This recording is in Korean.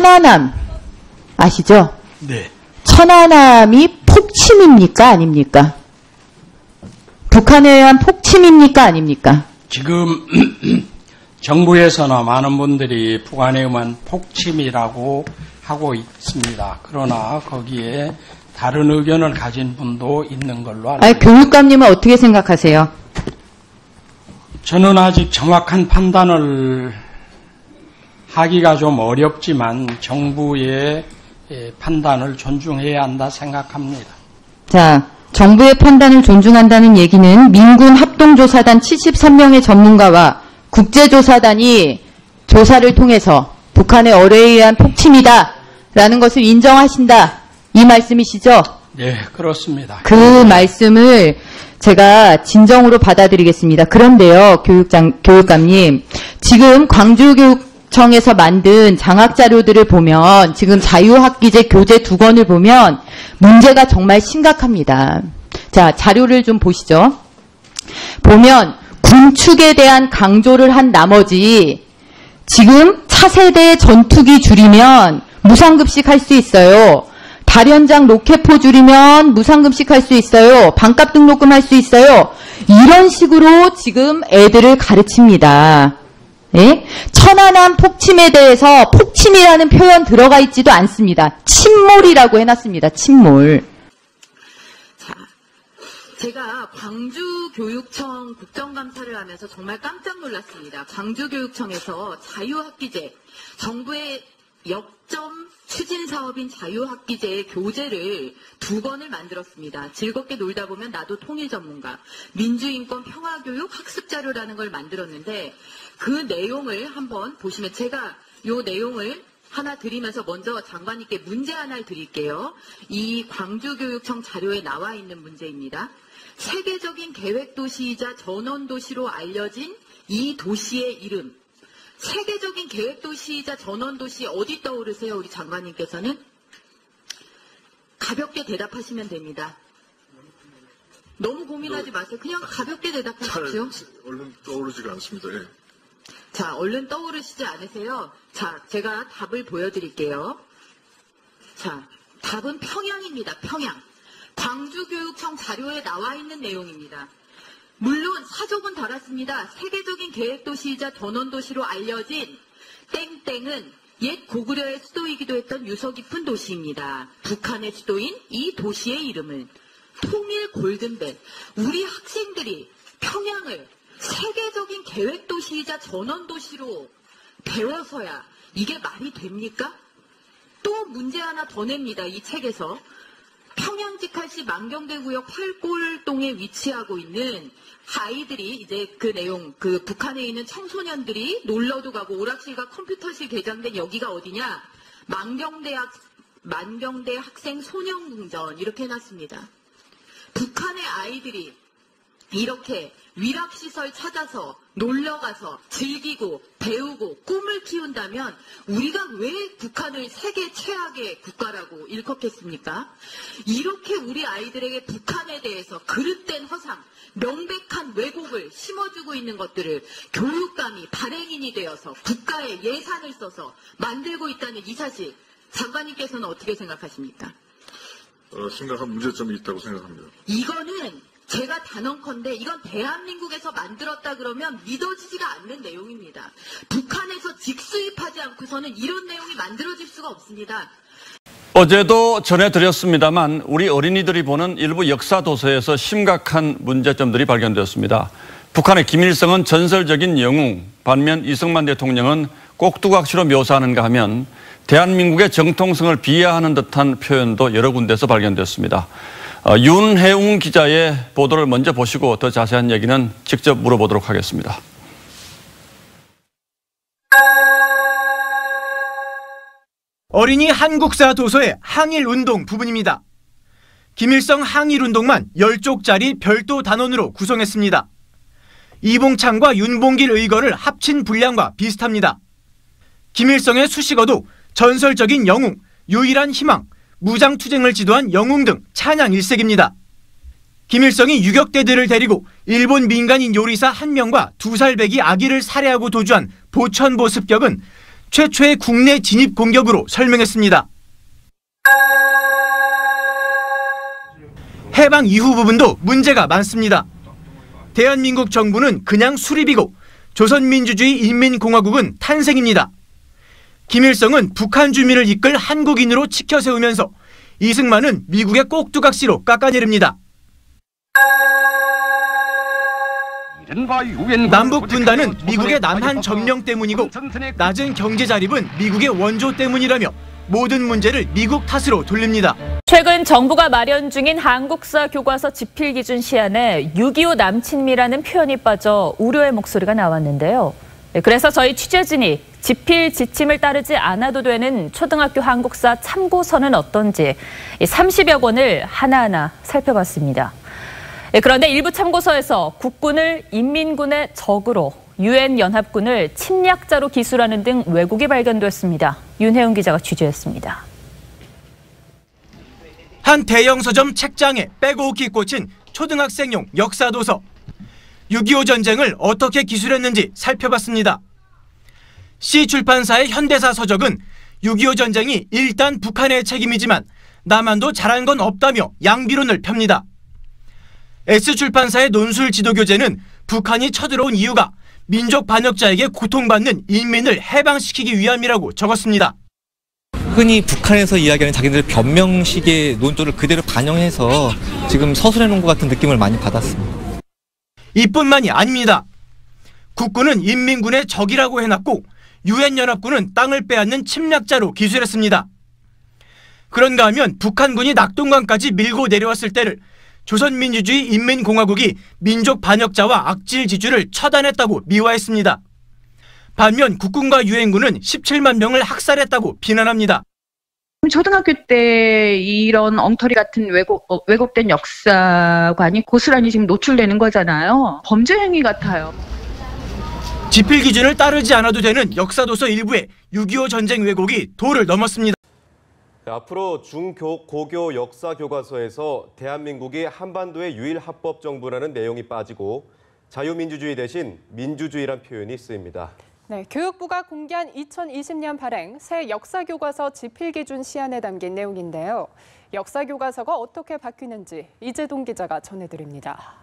천안함 아시죠? 네. 천안함이 폭침입니까? 아닙니까? 북한에 의한 폭침입니까? 아닙니까? 지금 정부에서나 많은 분들이 북한에 의한 폭침이라고 하고 있습니다. 그러나 거기에 다른 의견을 가진 분도 있는 걸로 알고 있습니다. 교육감님은 어떻게 생각하세요? 저는 아직 정확한 판단을 하기가 좀 어렵지만 정부의 판단을 존중해야 한다 생각합니다. 자, 정부의 판단을 존중한다는 얘기는 민군 합동조사단 73명의 전문가와 국제조사단이 조사를 통해서 북한의 어뢰에 의한 폭침이다라는 것을 인정하신다. 이 말씀이시죠? 네, 그렇습니다. 그 말씀을 제가 진정으로 받아들이겠습니다. 그런데요, 교육감님, 지금 광주교육청에서 만든 장학자료들을 보면, 지금 자유학기제 교재 2권을 보면 문제가 정말 심각합니다. 자, 자료를 좀 보시죠. 보면 군축에 대한 강조를 한 나머지 지금 차세대 전투기 줄이면 무상급식 할 수 있어요. 발연장 로켓포 줄이면 무상급식 할 수 있어요. 반값 등록금 할 수 있어요. 이런 식으로 지금 애들을 가르칩니다. 예? 천안함 폭침에 대해서 폭침이라는 표현 들어가 있지도 않습니다. 침몰이라고 해놨습니다. 침몰. 자, 제가 광주교육청 국정감사를 하면서 정말 깜짝 놀랐습니다. 광주교육청에서 자유학기제, 정부의 역점 추진 사업인 자유학기제의 교재를 2권을 만들었습니다. 즐겁게 놀다 보면 나도 통일 전문가, 민주인권 평화교육 학습자료라는 걸 만들었는데 그 내용을 한번 보시면 제가 이 내용을 하나 드리면서 먼저 장관님께 문제 하나를 드릴게요. 이 광주교육청 자료에 나와 있는 문제입니다. 세계적인 계획도시이자 전원도시로 알려진 이 도시의 이름. 세계적인 계획도시이자 전원도시 어디 떠오르세요? 우리 장관님께서는? 가볍게 대답하시면 됩니다. 너무 고민하지 마세요. 그냥 가볍게 대답하십시오. 얼른 떠오르지가 않습니다. 예. 자, 얼른 떠오르시지 않으세요? 자, 제가 답을 보여드릴게요. 자, 답은 평양입니다. 평양. 광주교육청 자료에 나와 있는 내용입니다. 물론 사족은 달았습니다. 세계적인 계획도시이자 전원도시로 알려진 땡땡은 옛 고구려의 수도이기도 했던 유서 깊은 도시입니다. 북한의 수도인 이 도시의 이름은 통일 골든벨. 우리 학생들이 평양을 세계적인 계획도시이자 전원도시로 배워서야 이게 말이 됩니까? 또 문제 하나 더 냅니다. 이 책에서. 평양직할시 만경대구역 8골동에 위치하고 있는 아이들이 이제 그 내용, 그 북한에 있는 청소년들이 놀러도 가고 오락실과 컴퓨터실 개장된 여기가 어디냐? 만경대 학생 소년궁전 이렇게 해놨습니다. 북한의 아이들이 이렇게 위락시설 찾아서 놀러가서 즐기고 배우고 꿈을 키운다면 우리가 왜 북한을 세계 최악의 국가라고 일컫겠습니까? 이렇게 우리 아이들에게 북한에 대해서 그릇된 허상, 명백한 왜곡을 심어주고 있는 것들을 교육감이 발행인이 되어서 국가의 예산을 써서 만들고 있다는 이 사실, 장관님께서는 어떻게 생각하십니까? 심각한 문제점이 있다고 생각합니다. 이거는 제가 단언컨대 이건 대한민국에서 만들었다 그러면 믿어지지가 않는 내용입니다. 북한에서 직수입하지 않고서는 이런 내용이 만들어질 수가 없습니다. 어제도 전해드렸습니다만 우리 어린이들이 보는 일부 역사 도서에서 심각한 문제점들이 발견되었습니다. 북한의 김일성은 전설적인 영웅, 반면 이승만 대통령은 꼭두각시로 묘사하는가 하면 대한민국의 정통성을 비하하는 듯한 표현도 여러 군데서 발견되었습니다. 윤혜웅 기자의 보도를 먼저 보시고 더 자세한 얘기는 직접 물어보도록 하겠습니다. 어린이 한국사 도서의 항일운동 부분입니다. 김일성 항일운동만 10쪽짜리 별도 단원으로 구성했습니다. 이봉창과 윤봉길 의거를 합친 분량과 비슷합니다. 김일성의 수식어도 전설적인 영웅, 유일한 희망, 무장투쟁을 지도한 영웅 등 찬양 일색입니다. 김일성이 유격대들을 데리고 일본 민간인 요리사 1명과 2살배기 아기를 살해하고 도주한 보천보 습격은 최초의 국내 진입 공격으로 설명했습니다. 해방 이후 부분도 문제가 많습니다. 대한민국 정부는 그냥 수립이고 조선민주주의 인민공화국은 탄생입니다. 김일성은 북한 주민을 이끌 한국인으로 치켜 세우면서 이승만은 미국의 꼭두각시로 깎아내립니다. 남북 분단은 미국의 남한 점령 때문이고 낮은 경제 자립은 미국의 원조 때문이라며 모든 문제를 미국 탓으로 돌립니다. 최근 정부가 마련 중인 한국사 교과서 지필 기준 시안에 6.25 남친미라는 표현이 빠져 우려의 목소리가 나왔는데요. 그래서 저희 취재진이 지필 지침을 따르지 않아도 되는 초등학교 한국사 참고서는 어떤지 30여 권을 하나하나 살펴봤습니다. 그런데 일부 참고서에서 국군을 인민군의 적으로, 유엔 연합군을 침략자로 기술하는 등 왜곡이 발견됐습니다. 윤혜웅 기자가 취재했습니다. 한 대형 서점 책장에 빼곡히 꽂힌 초등학생용 역사도서. 6.25 전쟁을 어떻게 기술했는지 살펴봤습니다. C출판사의 현대사 서적은 6.25 전쟁이 일단 북한의 책임이지만 남한도 잘한 건 없다며 양비론을 펴니다. S출판사의 논술 지도교재는 북한이 쳐들어온 이유가 민족 반역자에게 고통받는 인민을 해방시키기 위함이라고 적었습니다. 흔히 북한에서 이야기하는 자기들 변명식의 논조를 그대로 반영해서 지금 서술해놓은 것 같은 느낌을 많이 받았습니다. 이뿐만이 아닙니다. 국군은 인민군의 적이라고 해놨고 유엔 연합군은 땅을 빼앗는 침략자로 기술했습니다. 그런가 하면 북한군이 낙동강까지 밀고 내려왔을 때를 조선민주주의 인민공화국이 민족 반역자와 악질 지주를 처단했다고 미화했습니다. 반면 국군과 유엔군은 17만 명을 학살했다고 비난합니다. 초등학교 때 이런 엉터리 같은 왜곡된 역사관이 고스란히 지금 노출되는 거잖아요. 범죄 행위 같아요. 지필 기준을 따르지 않아도 되는 역사도서 일부에 6.25 전쟁 왜곡이 도를 넘었습니다. 앞으로 고교 역사 교과서에서 대한민국이 한반도의 유일 합법 정부라는 내용이 빠지고 자유민주주의 대신 민주주의란 표현이 쓰입니다. 네, 교육부가 공개한 2020년 발행 새 역사교과서 지필기준 시안에 담긴 내용인데요. 역사교과서가 어떻게 바뀌는지 이재동 기자가 전해드립니다.